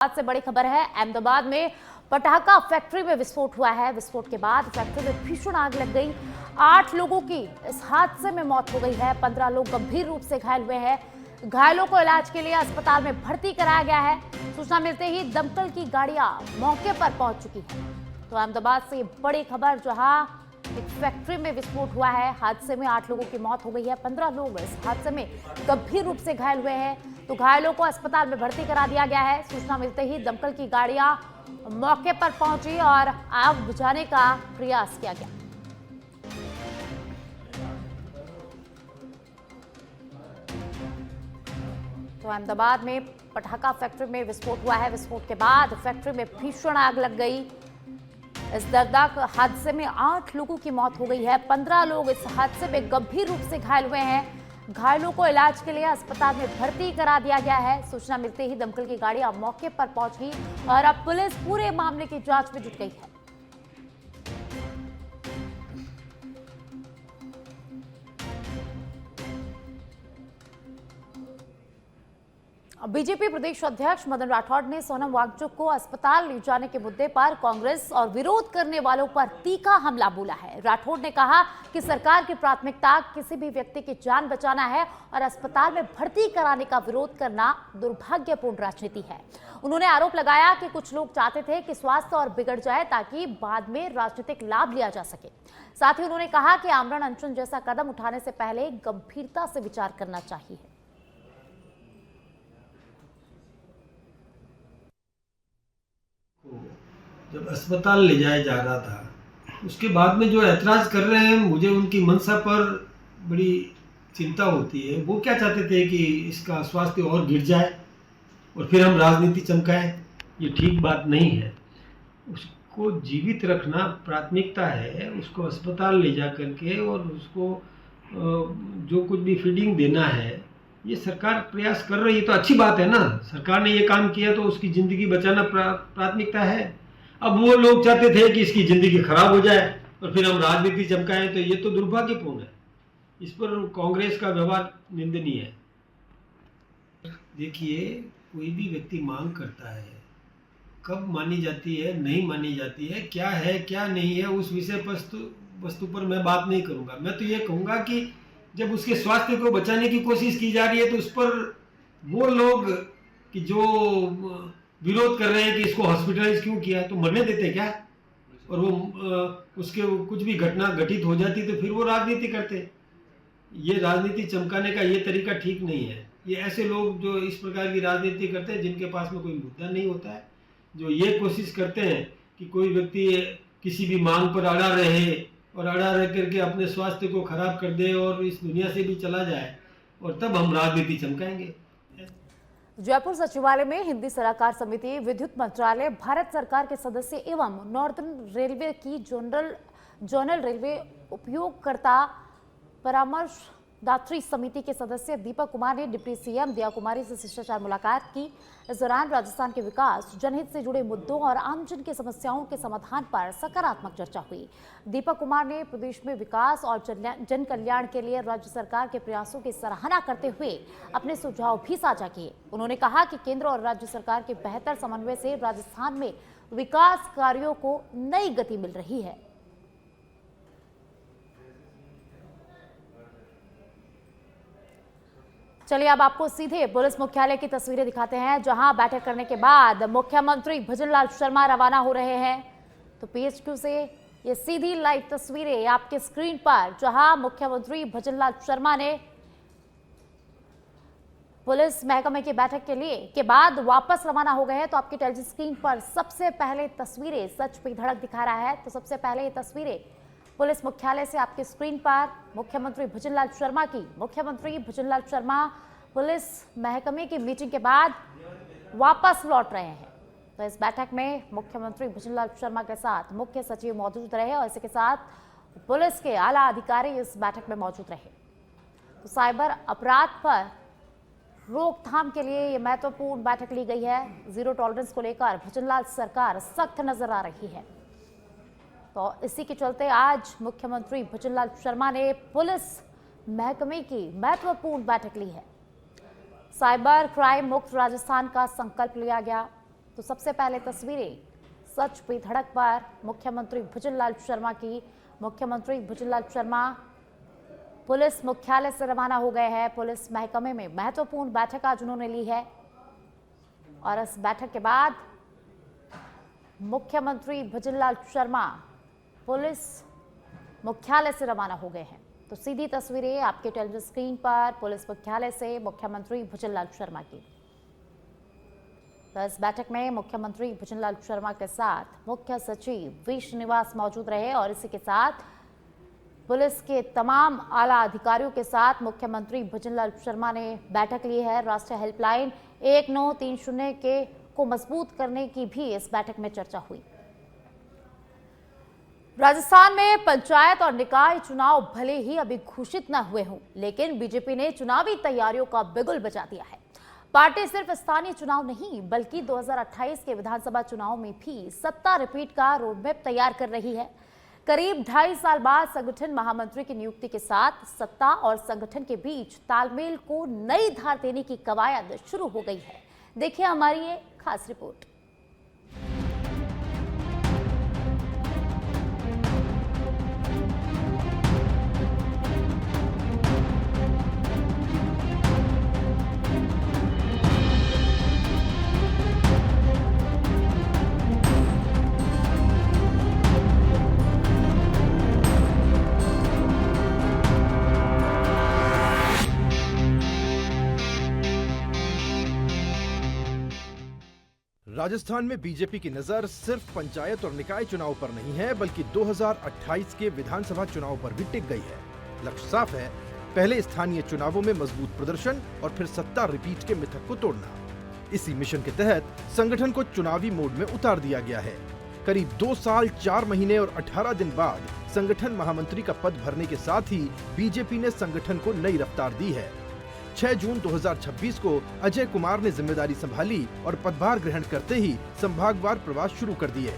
आज से बड़ी खबर है। अहमदाबाद में पटाखा फैक्ट्री में विस्फोट हुआ है। विस्फोट के बाद फैक्ट्री में भीषण आग लग गई। 8 लोगों की इस हादसे में मौत हो गई है। 15 लोग गंभीर रूप से घायल हुए हैं। घायलों को इलाज के लिए अस्पताल में भर्ती कराया गया है। सूचना मिलते ही दमकल की गाड़ियां मौके पर पहुंच चुकी हैं। तो अहमदाबाद से बड़ी खबर, जहां एक फैक्ट्री में विस्फोट हुआ है। हादसे में 8 लोगों की मौत हो गई है। 15 लोग इस हादसे में गंभीर रूप से घायल हुए हैं। तो घायलों को अस्पताल में भर्ती करा दिया गया है। सूचना मिलते ही दमकल की गाड़ियां मौके पर पहुंची और आग बुझाने का प्रयास किया गया। तो अहमदाबाद में पटाखा फैक्ट्री में विस्फोट हुआ है। विस्फोट के बाद फैक्ट्री में भीषण आग लग गई। इस दर्दनाक हादसे में 8 लोगों की मौत हो गई है। 15 लोग इस हादसे में गंभीर रूप से घायल हुए हैं। घायलों को इलाज के लिए अस्पताल में भर्ती करा दिया गया है। सूचना मिलते ही दमकल की गाड़ियां मौके पर पहुंची और अब पुलिस पूरे मामले की जांच में जुट गई है। बीजेपी प्रदेश अध्यक्ष मदन राठौड़ ने सोनम वांगचुक को अस्पताल ले जाने के मुद्दे पर कांग्रेस और विरोध करने वालों पर तीखा हमला बोला है। राठौड़ ने कहा कि सरकार की प्राथमिकता किसी भी व्यक्ति की जान बचाना है और अस्पताल में भर्ती कराने का विरोध करना दुर्भाग्यपूर्ण राजनीति है। उन्होंने आरोप लगाया कि कुछ लोग चाहते थे कि स्वास्थ्य और बिगड़ जाए ताकि बाद में राजनीतिक लाभ लिया जा सके। साथ ही उन्होंने कहा कि आमरण अनशन जैसा कदम उठाने से पहले गंभीरता से विचार करना चाहिए। जब अस्पताल ले जाया जा रहा था, उसके बाद में जो ऐतराज कर रहे हैं, मुझे उनकी मंशा पर बड़ी चिंता होती है। वो क्या चाहते थे कि इसका स्वास्थ्य और गिर जाए और फिर हम राजनीति चमकाएं। ये ठीक बात नहीं है। उसको जीवित रखना प्राथमिकता है। उसको अस्पताल ले जा करके और उसको जो कुछ भी फीडिंग देना है, ये सरकार प्रयास कर रही है तो अच्छी बात है ना। सरकार ने ये काम किया तो उसकी ज़िंदगी बचाना प्राथमिकता है। अब वो लोग चाहते थे कि इसकी ज़िंदगी खराब हो जाए और फिर हम राजनीति चमकाएं, तो ये तो दुर्भाग्यपूर्ण है। इस पर कांग्रेस का व्यवहार निंदनीय है। देखिए, कोई भी व्यक्ति मांग करता है, कब मानी जाती है, नहीं मानी जाती है, क्या है क्या नहीं है, उस विषय वस्तु पर मैं बात नहीं करूंगा। मैं तो ये कहूँगा कि जब उसके स्वास्थ्य को बचाने की कोशिश की जा रही है तो उस पर वो लोग कि जो विरोध कर रहे हैं कि इसको हॉस्पिटलाइज क्यों किया, तो मरने देते क्या? और वो उसके कुछ भी घटना घटित हो जाती तो फिर वो राजनीति करते। ये राजनीति चमकाने का ये तरीका ठीक नहीं है। ये ऐसे लोग जो इस प्रकार की राजनीति करते हैं, जिनके पास में कोई मुद्दा नहीं होता है, जो ये कोशिश करते हैं कि कोई व्यक्ति किसी भी मांग पर अड़ा रहे और अड़ा रह करके अपने स्वास्थ्य को खराब कर दे और इस दुनिया से भी चला जाए, और तब हम राजनीति चमकाएंगे। जयपुर सचिवालय में हिंदी सलाहकार समिति, विद्युत मंत्रालय, भारत सरकार के सदस्य एवं नॉर्दर्न रेलवे की जोनल रेलवे उपयोगकर्ता परामर्शदात्री समिति के सदस्य दीपक कुमार ने डिप्टी सीएम दिया कुमारी से शिष्टाचार मुलाकात की। इस दौरान राजस्थान के विकास, जनहित से जुड़े मुद्दों और आमजन की समस्याओं के समाधान पर सकारात्मक चर्चा हुई। दीपक कुमार ने प्रदेश में विकास और जन कल्याण के लिए राज्य सरकार के प्रयासों की सराहना करते हुए अपने सुझाव भी साझा किए। उन्होंने कहा कि केंद्र और राज्य सरकार के बेहतर समन्वय से राजस्थान में विकास कार्यों को नई गति मिल रही है। चलिए अब आपको सीधे पुलिस मुख्यालय की तस्वीरें दिखाते हैं, जहां बैठक करने के बाद मुख्यमंत्री भजनलाल शर्मा रवाना हो रहे हैं। तो पीएचक्यू से ये सीधी लाइव तस्वीरें आपके स्क्रीन पर, जहां मुख्यमंत्री भजनलाल शर्मा ने पुलिस महकमे की बैठक के बाद वापस रवाना हो गए हैं। तो आपकी टेलीविजन स्क्रीन पर सबसे पहले तस्वीरें, सच पे धड़क दिखा रहा है, तो सबसे पहले ये तस्वीरें पुलिस मुख्यालय से आपकी स्क्रीन पर मुख्यमंत्री भजनलाल शर्मा की। मुख्यमंत्री भजनलाल शर्मा पुलिस महकमे की मीटिंग के बाद वापस लौट रहे हैं। तो इस बैठक में मुख्यमंत्री भजनलाल शर्मा के साथ मुख्य सचिव मौजूद रहे और इसी के साथ पुलिस के आला अधिकारी इस बैठक में मौजूद रहे। तो साइबर अपराध पर रोकथाम के लिए ये महत्वपूर्ण बैठक ली गई है। जीरो टॉलरेंस को लेकर भजनलाल सरकार सख्त नजर आ रही है। तो इसी के चलते आज मुख्यमंत्री भजनलाल शर्मा ने पुलिस महकमे की महत्वपूर्ण बैठक ली है। साइबर क्राइम मुक्त राजस्थान का संकल्प लिया गया। तो सबसे पहले तस्वीरें सच पे धड़क पर मुख्यमंत्री भुजनलाल शर्मा की। मुख्यमंत्री भुजनलाल शर्मा पुलिस मुख्यालय से रवाना हो गए हैं। पुलिस महकमे में महत्वपूर्ण बैठक आज उन्होंने ली है और इस बैठक के बाद मुख्यमंत्री भुजनलाल शर्मा पुलिस मुख्यालय से रवाना हो गए हैं। तो सीधी तस्वीरें आपके टेलीविजन स्क्रीन पर पुलिस मुख्यालय से मुख्यमंत्री भुजनलाल शर्मा की। तो इस बैठक में मुख्यमंत्री भुजनलाल शर्मा के साथ मुख्य सचिव वी श्रीनिवास मौजूद रहे और इसी के साथ पुलिस के तमाम आला अधिकारियों के साथ मुख्यमंत्री भुजनलाल शर्मा ने बैठक ली है। राष्ट्रीय हेल्पलाइन 1930 को मजबूत करने की भी इस बैठक में चर्चा हुई। राजस्थान में पंचायत और निकाय चुनाव भले ही अभी घोषित न हुए हों, लेकिन बीजेपी ने चुनावी तैयारियों का बिगुल बजा दिया है। पार्टी सिर्फ स्थानीय चुनाव नहीं बल्कि 2028 के विधानसभा चुनाव में भी सत्ता रिपीट का रोडमैप तैयार कर रही है। करीब 2.5 साल बाद संगठन महामंत्री की नियुक्ति के साथ सत्ता और संगठन के बीच तालमेल को नई धार देने की कवायद शुरू हो गई है। देखिए हमारी ये खास रिपोर्ट। राजस्थान में बीजेपी की नजर सिर्फ पंचायत और निकाय चुनाव पर नहीं है बल्कि 2028 के विधानसभा चुनाव पर भी टिक गई है। लक्ष्य साफ है, पहले स्थानीय चुनावों में मजबूत प्रदर्शन और फिर सत्ता रिपीट के मिथक को तोड़ना। इसी मिशन के तहत संगठन को चुनावी मोड में उतार दिया गया है। करीब 2 साल 4 महीने और 18 दिन बाद संगठन महामंत्री का पद भरने के साथ ही बीजेपी ने संगठन को नई रफ्तार दी है। 6 जून 2026 को अजय कुमार ने जिम्मेदारी संभाली और पदभार ग्रहण करते ही संभागवार प्रवास शुरू कर दिए।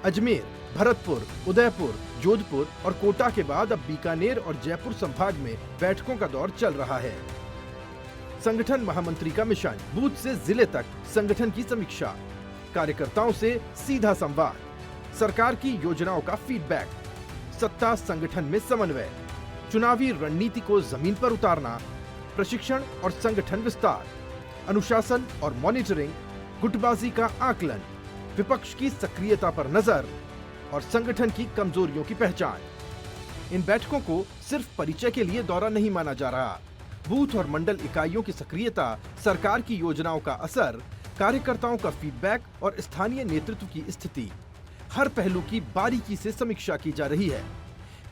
अजमेर, भरतपुर, उदयपुर, जोधपुर और कोटा के बाद अब बीकानेर और जयपुर संभाग में बैठकों का दौर चल रहा है। संगठन महामंत्री का मिशन, बूथ से जिले तक संगठन की समीक्षा, कार्यकर्ताओं से सीधा संवाद, सरकार की योजनाओं का फीडबैक, सत्ता संगठन में समन्वय, चुनावी रणनीति को जमीन पर उतारना, प्रशिक्षण और संगठन विस्तार, अनुशासन और मॉनिटरिंग, गुटबाजी का आकलन, विपक्ष की सक्रियता पर नजर और संगठन की कमजोरियों की पहचान। इन बैठकों को सिर्फ परिचय के लिए दौरा नहीं माना जा रहा। बूथ और मंडल इकाइयों की सक्रियता, सरकार की योजनाओं का असर, कार्यकर्ताओं का फीडबैक और स्थानीय नेतृत्व की स्थिति, हर पहलू की बारीकी से समीक्षा की जा रही है।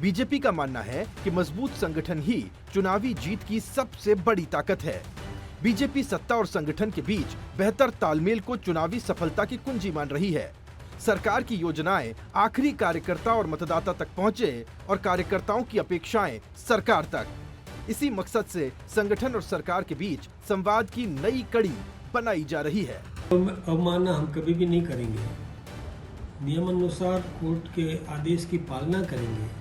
बीजेपी का मानना है कि मजबूत संगठन ही चुनावी जीत की सबसे बड़ी ताकत है। बीजेपी सत्ता और संगठन के बीच बेहतर तालमेल को चुनावी सफलता की कुंजी मान रही है। सरकार की योजनाएं आखिरी कार्यकर्ता और मतदाता तक पहुंचे और कार्यकर्ताओं की अपेक्षाएं सरकार तक। इसी मकसद से संगठन और सरकार के बीच संवाद की नई कड़ी बनाई जा रही है। अवमानना हम कभी भी नहीं करेंगे। नियमानुसार कोर्ट के आदेश की पालना करेंगे।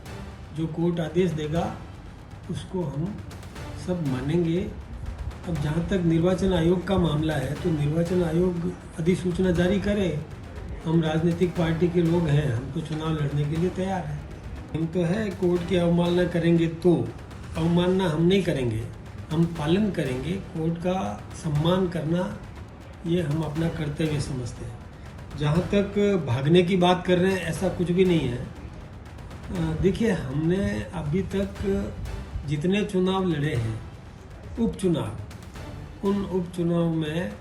जो कोर्ट आदेश देगा उसको हम सब मानेंगे। अब जहाँ तक निर्वाचन आयोग का मामला है तो निर्वाचन आयोग अधिसूचना जारी करे। हम राजनीतिक पार्टी के लोग हैं, हम तो चुनाव लड़ने के लिए तैयार हैं। हम तो है कोर्ट की अवमानना करेंगे तो अवमानना हम नहीं करेंगे, हम पालन करेंगे। कोर्ट का सम्मान करना ये हम अपना कर्तव्य समझते हैं। जहाँ तक भागने की बात कर रहे हैं ऐसा कुछ भी नहीं है। देखिए, हमने अभी तक जितने चुनाव लड़े हैं, उपचुनाव, उन उपचुनाव में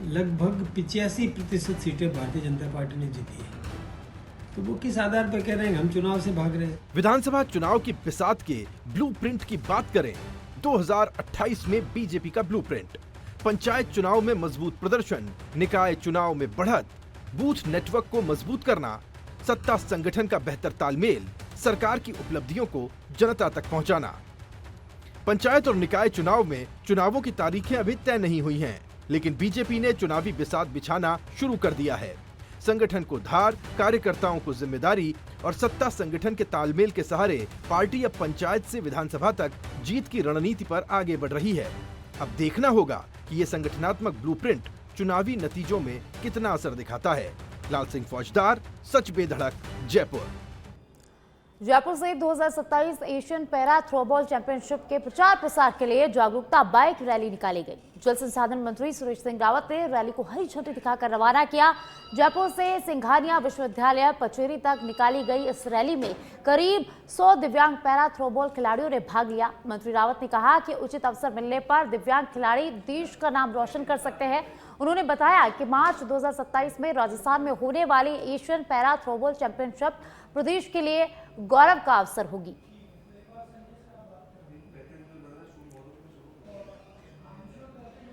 लगभग 85% सीटें भारतीय जनता पार्टी ने जीती है। तो वो किस आधार पर कह रहे हैं हम चुनाव से भाग रहे हैं? विधानसभा चुनाव की बिसात के ब्लूप्रिंट की बात करें, 2028 में बीजेपी का ब्लूप्रिंट, पंचायत चुनाव में मजबूत प्रदर्शन, निकाय चुनाव में बढ़त, बूथ नेटवर्क को मजबूत करना, सत्ता संगठन का बेहतर तालमेल, सरकार की उपलब्धियों को जनता तक पहुंचाना। पंचायत और निकाय चुनाव में चुनावों की तारीखें अभी तय नहीं हुई हैं, लेकिन बीजेपी ने चुनावी बिसात बिछाना शुरू कर दिया है। संगठन को धार, कार्यकर्ताओं को जिम्मेदारी और सत्ता संगठन के तालमेल के सहारे पार्टी अब पंचायत से विधानसभा तक जीत की रणनीति पर आगे बढ़ रही है। अब देखना होगा कि ये संगठनात्मक ब्लूप्रिंट चुनावी नतीजों में कितना असर दिखाता है। लाल सिंह फौजदार, सच बेधड़क, जयपुर। जयपुर से 2027 एशियन पैरा थ्रोबॉल चैंपियनशिप के प्रचार प्रसार के लिए जागरूकता बाइक रैली निकाली गई। जल संसाधन मंत्री सुरेश सिंह रावत ने रैली को हरी झंडी दिखाकर रवाना किया। जयपुर से सिंघानिया विश्वविद्यालय पचेरी तक निकाली गई इस रैली में करीब 100 दिव्यांग पैरा थ्रोबॉल खिलाड़ियों ने भाग लिया। मंत्री रावत ने कहा कि उचित अवसर मिलने पर दिव्यांग खिलाड़ी देश का नाम रोशन कर सकते हैं। उन्होंने बताया कि मार्च 2027 में राजस्थान में होने वाली एशियन पैरा थ्रोबॉल चैंपियनशिप प्रदेश के लिए गौरव का अवसर होगी।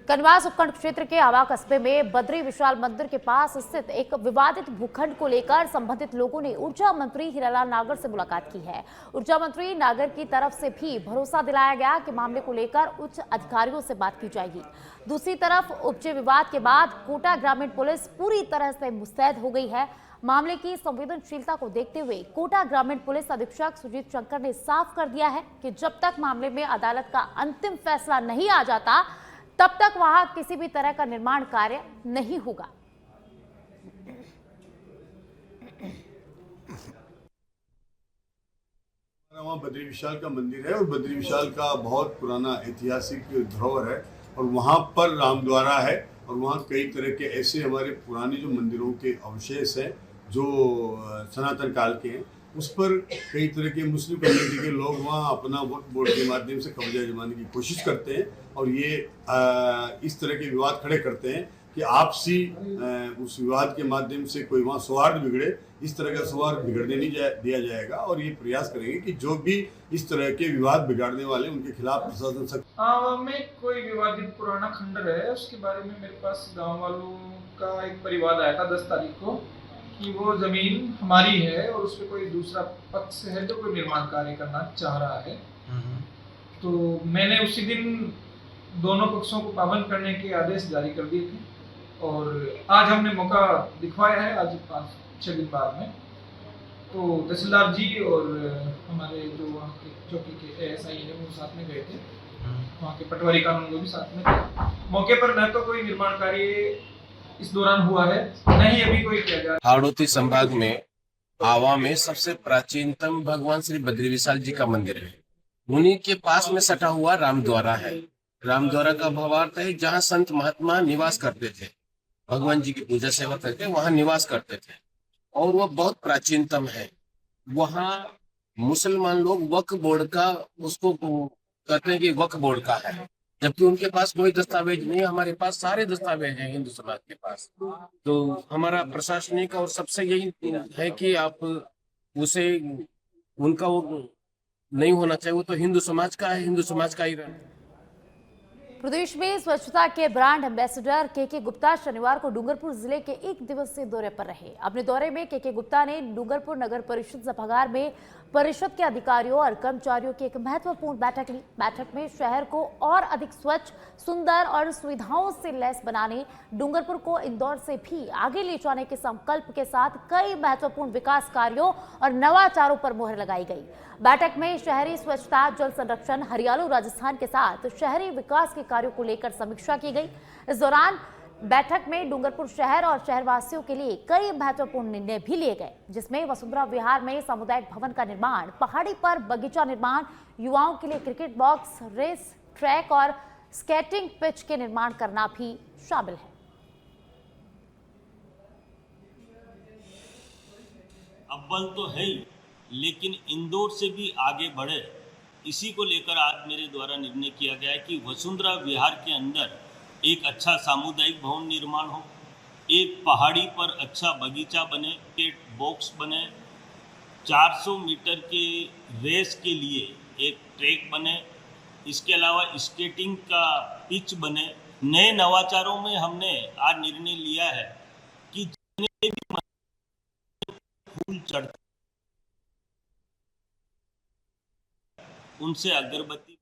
कनवास उपखंड क्षेत्र के आवा कस्बे में बद्री विशाल मंदिर के पास स्थित एक विवादित भूखंड को लेकर संबंधित लोगों ने ऊर्जा मंत्री हीरालाल नागर से मुलाकात की है। ऊर्जा मंत्री नागर की तरफ से भी भरोसा दिलाया गया कि मामले को लेकर उच्च अधिकारियों से बात की जाएगी। दूसरी तरफ उपजे विवाद के बाद कोटा ग्रामीण पुलिस पूरी तरह से मुस्तैद हो गई है। मामले की संवेदनशीलता को देखते हुए कोटा ग्रामीण पुलिस अधीक्षक सुजीत शंकर ने साफ कर दिया है कि जब तक मामले में अदालत का अंतिम फैसला नहीं आ जाता तब तक वहां किसी भी तरह का निर्माण कार्य नहीं होगा। वहाँ बद्री विशाल का मंदिर है और बद्री विशाल का बहुत पुराना ऐतिहासिक धरोहर है और वहाँ पर रामद्वारा है और वहाँ कई तरह के ऐसे हमारे पुराने जो मंदिरों के अवशेष हैं जो सनातन काल के हैं, उस पर कई तरह के मुस्लिम कम्युनिटी के लोग वहाँ अपना वक्फ बोर्ड के माध्यम से कब्जा जमाने की कोशिश करते हैं और ये इस तरह के विवाद खड़े करते हैं कि आपसी उस विवाद के माध्यम से कोई वहाँ सौहार्द बिगड़े, इस तरह का सौहार्द बिगड़ने नहीं दिया जाएगा और ये प्रयास करेंगे कि जो भी इस तरह के विवाद बिगाड़ने वाले उनके खिलाफ प्रशासन सख्त। आवा में कोई विवादित पुराना खंडर है, उसके बारे में मेरे पास गांव वालों का एक परिवाद आया था 10 तारीख को कि वो जमीन हमारी है और उस पर कोई दूसरा पक्ष है जो कोई निर्माण कार्य करना चाह रहा है। तो मैंने उसी दिन दोनों पक्षों को पाबंद करने के आदेश जारी कर दिए थे और आज हमने मौका दिखवाया है, आज 5-6 दिन बाद में। तो तहसीलदार जी और हमारे जो वहाँ के चौकी के ASI है वो साथ में गए थे, वहाँ के पटवारी कानून वो भी साथ में थे। मौके पर न तो कोई निर्माण कार्य इस दौरान हुआ है, नहीं अभी कोई किया गया। हाड़ौती संभाग में आवा में सबसे प्राचीनतम भगवान श्री बद्री विशाल जी का मंदिर है। उन्हीं के पास में सटा हुआ रामद्वारा है। रामद्वारा का भावार्थ है जहाँ संत महात्मा निवास करते थे, भगवान जी की पूजा सेवा करके वहाँ निवास करते थे और वह बहुत प्राचीनतम है। वहाँ मुसलमान लोग वक्फ बोर्ड का उसको कहते हैं कि वक्फ बोर्ड का है, जबकि उनके पास कोई दस्तावेज नहीं है। हमारे पास सारे दस्तावेज हैं हिंदू समाज के पास। तो हमारा प्रशासनिक और सबसे यही है कि आप उसे उनका वो नहीं होना चाहिए, वो तो हिंदू समाज का है, हिंदू समाज का ही रहना। प्रदेश में स्वच्छता के ब्रांड एम्बेसडर के गुप्ता शनिवार को डूंगरपुर जिले के 1 दिवसीय दौरे पर रहे। अपने दौरे में के गुप्ता ने डूंगरपुर नगर परिषद सभागार में परिषद के अधिकारियों और कर्मचारियों की एक महत्वपूर्ण बैठक ली। बैठक में शहर को और अधिक स्वच्छ, सुंदर और सुविधाओं से लैस बनाने, डूंगरपुर को इंदौर से भी आगे ले जाने के संकल्प के साथ कई महत्वपूर्ण विकास कार्यों और नवाचारों पर मोहर लगाई गई। बैठक में शहरी स्वच्छता, जल संरक्षण, हरियाली राजस्थान के साथ शहरी विकास के कार्यों को लेकर समीक्षा की गई। इस दौरान बैठक में डूंगरपुर शहर और शहरवासियों के लिए कई महत्वपूर्ण निर्णय भी लिए गए, जिसमें वसुंधरा विहार में सामुदायिक भवन का निर्माण, पहाड़ी पर बगीचा निर्माण, युवाओं के लिए क्रिकेट बॉक्स, रेस ट्रैक और स्केटिंग पिच के निर्माण करना भी शामिल है। अव्वल तो है ही, लेकिन इंदौर से भी आगे बढ़े, इसी को लेकर आज मेरे द्वारा निर्णय किया गया है कि वसुंधरा विहार के अंदर एक अच्छा सामुदायिक भवन निर्माण हो, एक पहाड़ी पर अच्छा बगीचा बने, क्रिकेट बॉक्स बने, 400 मीटर के रेस के लिए एक ट्रैक बने, इसके अलावा स्केटिंग का पिच बने। नए नवाचारों में हमने आज निर्णय लिया है कि जितने भी फूल चढ़ते उनसे अगरबत्ती।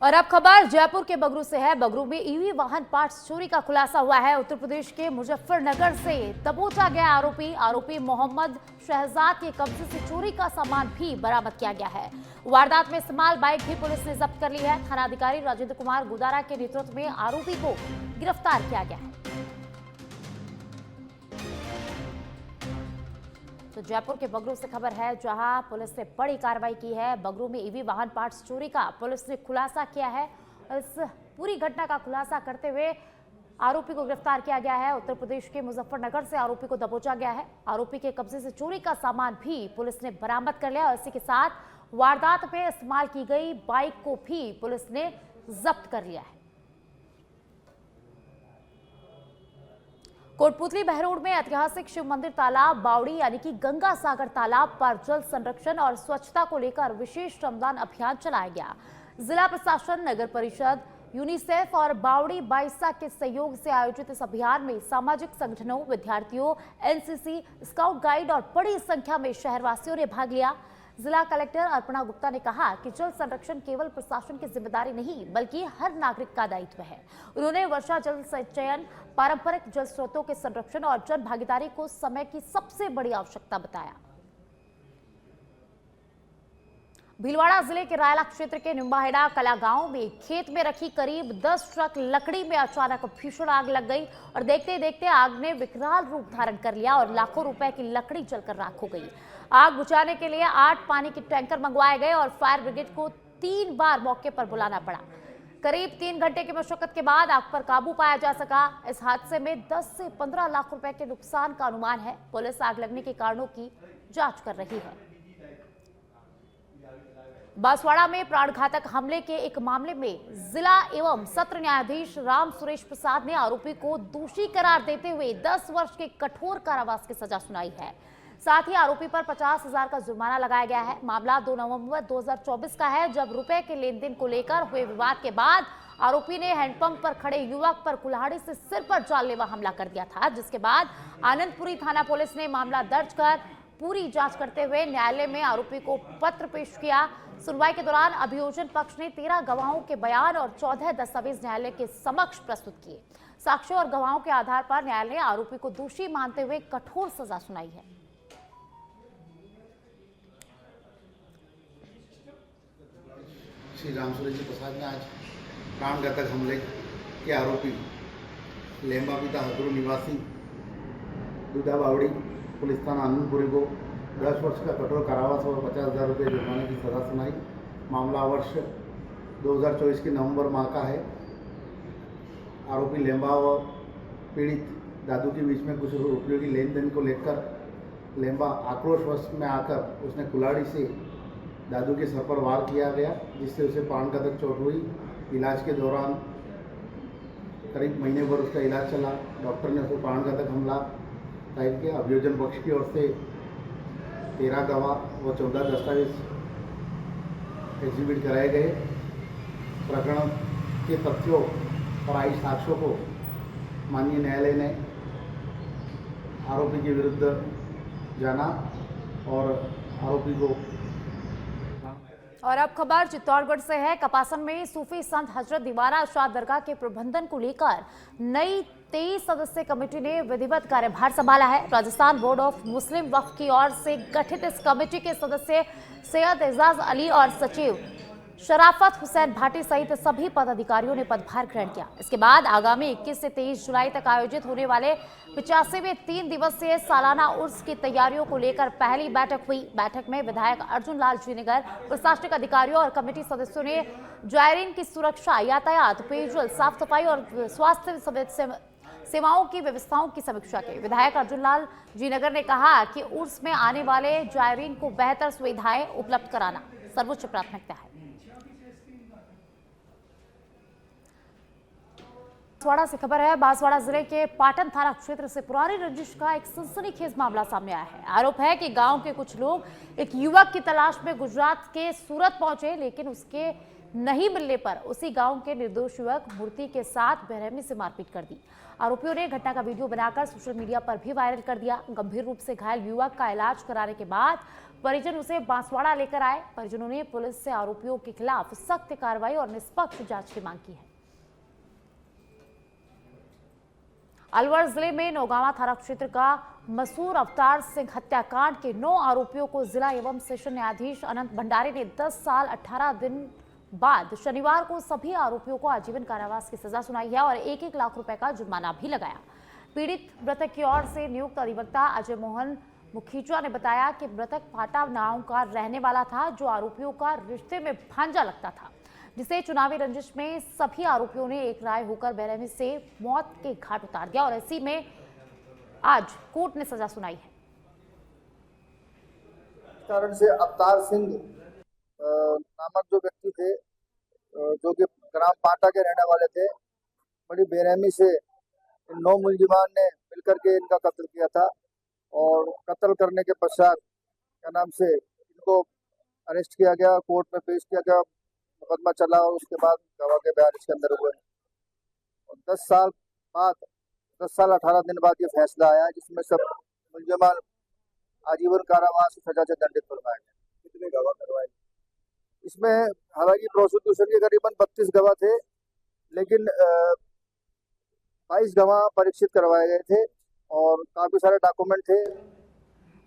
और अब खबर जयपुर के बगरू से है। बगरू में ईवी वाहन पार्ट्स चोरी का खुलासा हुआ है। उत्तर प्रदेश के मुजफ्फरनगर से दबोचा गया आरोपी मोहम्मद शहजाद के कब्जे से चोरी का सामान भी बरामद किया गया है। वारदात में इस्तेमाल बाइक भी पुलिस ने जब्त कर ली है। थानाधिकारी राजेंद्र कुमार गुदारा के नेतृत्व में आरोपी को गिरफ्तार किया गया है। तो जयपुर के बगरू से खबर है, जहां पुलिस ने बड़ी कार्रवाई की है। बगरू में ईवी वाहन पार्ट्स चोरी का पुलिस ने खुलासा किया है और इस पूरी घटना का खुलासा करते हुए आरोपी को गिरफ्तार किया गया है। उत्तर प्रदेश के मुजफ्फरनगर से आरोपी को दबोचा गया है। आरोपी के कब्जे से चोरी का सामान भी पुलिस ने बरामद कर लिया और इसी के साथ वारदात में इस्तेमाल की गई बाइक को भी पुलिस ने जब्त कर लिया है। कोटपुतली बहरोड में ऐतिहासिक शिव मंदिर तालाब बावड़ी यानी कि गंगा सागर तालाब पर जल संरक्षण और स्वच्छता को लेकर विशेष श्रमदान अभियान चलाया गया। जिला प्रशासन, नगर परिषद, यूनिसेफ और बावड़ी बाइसा के सहयोग से आयोजित इस अभियान में सामाजिक संगठनों, विद्यार्थियों, एनसीसी, स्काउट गाइड और बड़ी संख्या में शहरवासियों ने भाग लिया। जिला कलेक्टर अर्पणा गुप्ता ने कहा कि जल संरक्षण केवल प्रशासन की जिम्मेदारी नहीं बल्कि हर नागरिक का दायित्व है। उन्होंने वर्षा जल संचयन, पारंपरिक जल स्रोतों के संरक्षण और जन भागीदारी को समय की सबसे बड़ी आवश्यकता बताया। भीलवाड़ा जिले के रायला क्षेत्र के निम्बाहेड़ा कला गांव में खेत में रखी करीब 10 ट्रक लकड़ी में अचानक भीषण आग लग गई और देखते देखते आग ने विकराल रूप धारण कर लिया और लाखों रुपए की लकड़ी जलकर राख हो गई। आग बुझाने के लिए 8 पानी के टैंकर मंगवाए गए और फायर ब्रिगेड को 3 बार मौके पर बुलाना पड़ा। करीब 3 घंटे की मशक्कत के बाद आग पर काबू पाया जा सका। इस हादसे में 10 से 15 लाख रुपए के नुकसान का अनुमान है। पुलिस आग लगने के कारणों की जांच कर रही है। बांसवाड़ा में प्राणघातक हमले के एक मामले में जिला एवं सत्र न्यायाधीश राम सुरेश प्रसाद ने आरोपी को दोषी करार देते हुए 10 वर्ष के कठोर कारावास की सजा सुनाई है। साथ ही आरोपी पर 50,000 का जुर्माना लगाया गया है। मामला 2 नवंबर 2024 का है, जब रुपए के लेन देन को लेकर हुए विवाद के बाद आरोपी ने हैंडपंप पर खड़े युवक पर कुल्हाड़ी से सिर पर जानलेवा हमला कर दिया था, जिसके बाद आनंदपुरी थाना पुलिस ने मामला दर्ज कर पूरी जांच करते हुए न्यायालय में आरोपी को पत्र पेश किया। सुनवाई के दौरान अभियोजन पक्ष ने 13 गवाहों के बयान और 14 दस्तावेज न्यायालय के समक्ष प्रस्तुत किए। साक्ष्यों और गवाहों के आधार पर न्यायालय ने आरोपी को दोषी मानते हुए कठोर सजा सुनाई है। श्री राम सुरेश प्रसाद ने आज प्राणघातक हमले के आरोपी लेम्बा पिता हजरू निवासी दुधा बावड़ी पुलिस थाना आनंदपुरी को 10 वर्ष का कठोर कारावास और 50,000 रुपये जुर्माने की सजा सुनाई। मामला वर्ष 2024 के नवंबर माह का है। आरोपी लेम्बा व पीड़ित दादू के बीच में कुछ रुपयों की लेन देन को लेकर लेम्बा आक्रोशवश में आकर उसने कुल्हाड़ी से दादू के सर पर वार किया गया, जिससे उसे प्राणघातक चोट हुई। इलाज के दौरान करीब महीने भर उसका इलाज चला। डॉक्टर ने उसे प्राणघातक हमला टाइप किया। अभियोजन पक्ष की ओर से 13 गवाह व 14 दस्तावेज एग्जीबिट कराए गए। प्रकरण के तथ्यों और आई साक्ष्यों को माननीय न्यायालय ने आरोपी के विरुद्ध जाना और आरोपी को। और अब खबर चित्तौड़गढ़ से है। कपासन में सूफी संत हजरत दीवाना शाह दरगाह के प्रबंधन को लेकर नई 23 सदस्यीय कमेटी ने विधिवत कार्यभार संभाला है। राजस्थान बोर्ड ऑफ मुस्लिम वक्फ की ओर से गठित इस कमेटी के सदस्य सैयद एजाज अली और सचिव शराफत हुसैन भाटी सहित सभी पदाधिकारियों ने पदभार ग्रहण किया। इसके बाद आगामी 21 से 23 जुलाई तक आयोजित होने वाले 85वें 3 दिवसीय सालाना उर्स की तैयारियों को लेकर पहली बैठक हुई। बैठक में विधायक अर्जुन लाल जीनेगर, प्रशासनिक अधिकारियों और कमेटी सदस्यों ने जायरीन की सुरक्षा, यातायात, पेयजल, साफ सफाई और स्वास्थ्य सेवाओं की व्यवस्थाओं की समीक्षा की। विधायक अर्जुन लाल जीनेगर ने कहा कि उर्स में आने वाले जायरीन को बेहतर सुविधाएं उपलब्ध कराना सर्वोच्च प्राथमिकता है। बांसवाड़ा से खबर है। बांसवाड़ा जिले के पाटन थाना क्षेत्र से पुरानी रंजिश का एक सनसनीखेज मामला सामने आया है। आरोप है कि गांव के कुछ लोग एक युवक की तलाश में गुजरात के सूरत पहुंचे, लेकिन उसके नहीं मिलने पर उसी गांव के निर्दोष युवक मूर्ति के साथ बेरहमी से मारपीट कर दी। आरोपियों ने घटना का वीडियो बनाकर सोशल मीडिया पर भी वायरल कर दिया। गंभीर रूप से घायल युवक का इलाज कराने के बाद परिजन उसे बांसवाड़ा लेकर आए। परिजनों ने पुलिस से आरोपियों के खिलाफ सख्त कार्रवाई और निष्पक्ष जांच की मांग की है। अलवर जिले में नौगावा थाना क्षेत्र का मसूर अवतार सिंह हत्याकांड के 9 आरोपियों को जिला एवं सेशन न्यायाधीश अनंत भंडारी ने 10 साल 18 दिन बाद शनिवार को सभी आरोपियों को आजीवन कारावास की सजा सुनाई है और 1-1 लाख रुपए का जुर्माना भी लगाया। पीड़ित मृतक की ओर से नियुक्त अधिवक्ता अजय मोहन मुखीजा ने बताया कि मृतक फाटा नाव का रहने वाला था, जो आरोपियों का रिश्ते में भांजा लगता था, जिसे चुनावी रंजिश में सभी आरोपियों ने एक राय होकर बेरहमी से मौत के घाट उतार दिया और ऐसी में आज कोर्ट ने सजा सुनाई है। कारण से अवतार सिंह नामक जो व्यक्ति थे, जो कि ग्राम पाटा के रहने वाले थे, बड़ी बेरहमी से इन 9 मुलजिमान ने मिलकर के इनका कत्ल किया था और कत्ल करने के पश्चात क्या नाम से इनको अरेस्ट किया गया, कोर्ट में पेश किया गया, मुकदमा चला और उसके बाद गवाह के बयान इसके अंदर हुए और 10 साल 18 दिन बाद ये फैसला आया, जिसमें सब मुलजिमान आजीवन कारावास की सजा से दंडित करवाए गए। कितने गवाह करवाए? इसमें हालांकि प्रोसिक्यूशन के करीबन 32 गवाह थे, लेकिन 22 गवाह परीक्षित करवाए गए थे और काफी सारे डॉक्यूमेंट थे।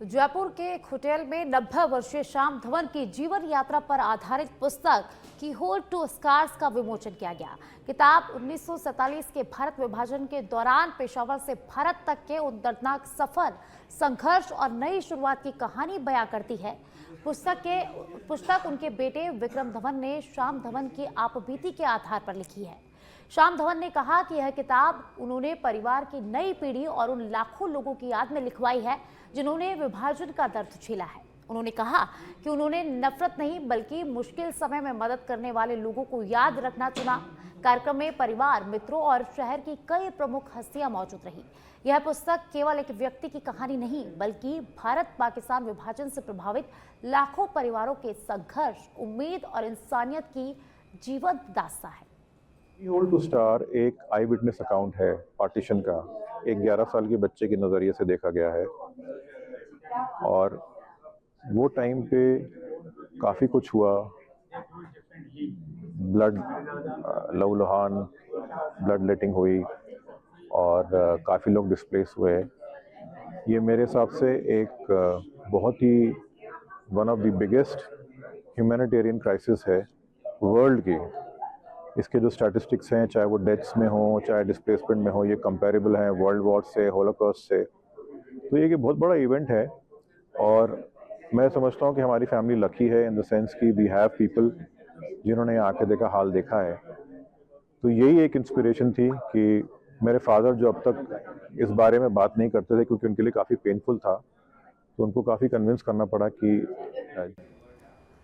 जयपुर के एक होटल में 90 वर्षीय श्याम धवन की जीवन यात्रा पर आधारित पुस्तक की होल टू स्कार्स का विमोचन किया गया। किताब 1947 के भारत विभाजन के दौरान पेशावर से भारत तक के उन दर्दनाक सफर, संघर्ष और नई शुरुआत की कहानी बयां करती है। पुस्तक उनके बेटे विक्रम धवन ने श्याम धवन की आपबीती के आधार पर लिखी है। श्याम धवन ने कहा कि यह किताब उन्होंने परिवार की नई पीढ़ी और उन लाखों लोगों की याद में लिखवाई है जिन्होंने विभाजन का दर्द झेला है। उन्होंने कहा कि उन्होंने नफरत नहीं बल्कि मुश्किल समय में मदद करने वाले लोगों को याद रखना चुना। कार्यक्रम में परिवार, मित्रों और शहर की कई प्रमुख हस्तियां मौजूद रही। यह पुस्तक केवल एक व्यक्ति की कहानी नहीं बल्कि भारत पाकिस्तान विभाजन से प्रभावित लाखों परिवारों के संघर्ष, उम्मीद और इंसानियत की जीवंत दास्तां है। होल टू स्टार एक आई विटनेस अकाउंट है पार्टीशन का। एक 11 साल के बच्चे के नज़रिए से देखा गया है और वो टाइम पे काफ़ी कुछ हुआ। ब्लड लहूलुहान, ब्लड लेटिंग हुई और काफ़ी लोग डिस्प्लेस हुए। ये मेरे हिसाब से एक बहुत ही one of the biggest humanitarian crisis है वर्ल्ड की। इसके जो स्टैटिस्टिक्स हैं, चाहे वो डेथ्स में हो, चाहे डिस्प्लेसमेंट में हो, ये कंपैरेबल हैं वर्ल्ड वॉर से, होलोकॉस्ट से। तो ये एक बहुत बड़ा इवेंट है और मैं समझता हूँ कि हमारी फैमिली लकी है इन द सेंस कि वी हैव पीपल जिन्होंने आके देखा, हाल देखा है। तो यही एक इंस्पिरेशन थी कि मेरे फादर जो अब तक इस बारे में बात नहीं करते थे क्योंकि उनके लिए काफ़ी पेनफुल था, तो उनको काफ़ी कन्विंस करना पड़ा कि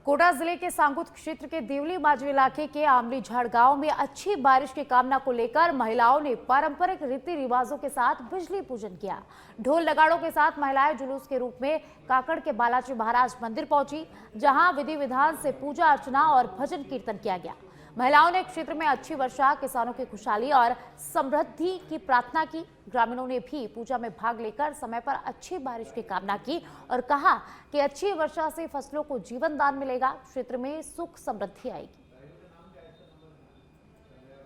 कोटा जिले के सांगुत क्षेत्र के देवली माजरी इलाके के आमली झाड़ गांव में अच्छी बारिश की कामना को लेकर महिलाओं ने पारंपरिक रीति रिवाजों के साथ बिजली पूजन किया। ढोल नगाड़ों के साथ महिलाएं जुलूस के रूप में काकड़ के बालाजी महाराज मंदिर पहुंची, जहां विधि विधान से पूजा अर्चना और भजन कीर्तन किया गया। महिलाओं ने क्षेत्र में अच्छी वर्षा, किसानों की खुशहाली और समृद्धि की प्रार्थना की। ग्रामीणों ने भी पूजा में भाग लेकर समय पर अच्छी बारिश की कामना की और कहा कि अच्छी वर्षा से फसलों को जीवन दान मिलेगा, क्षेत्र में सुख समृद्धि आएगी।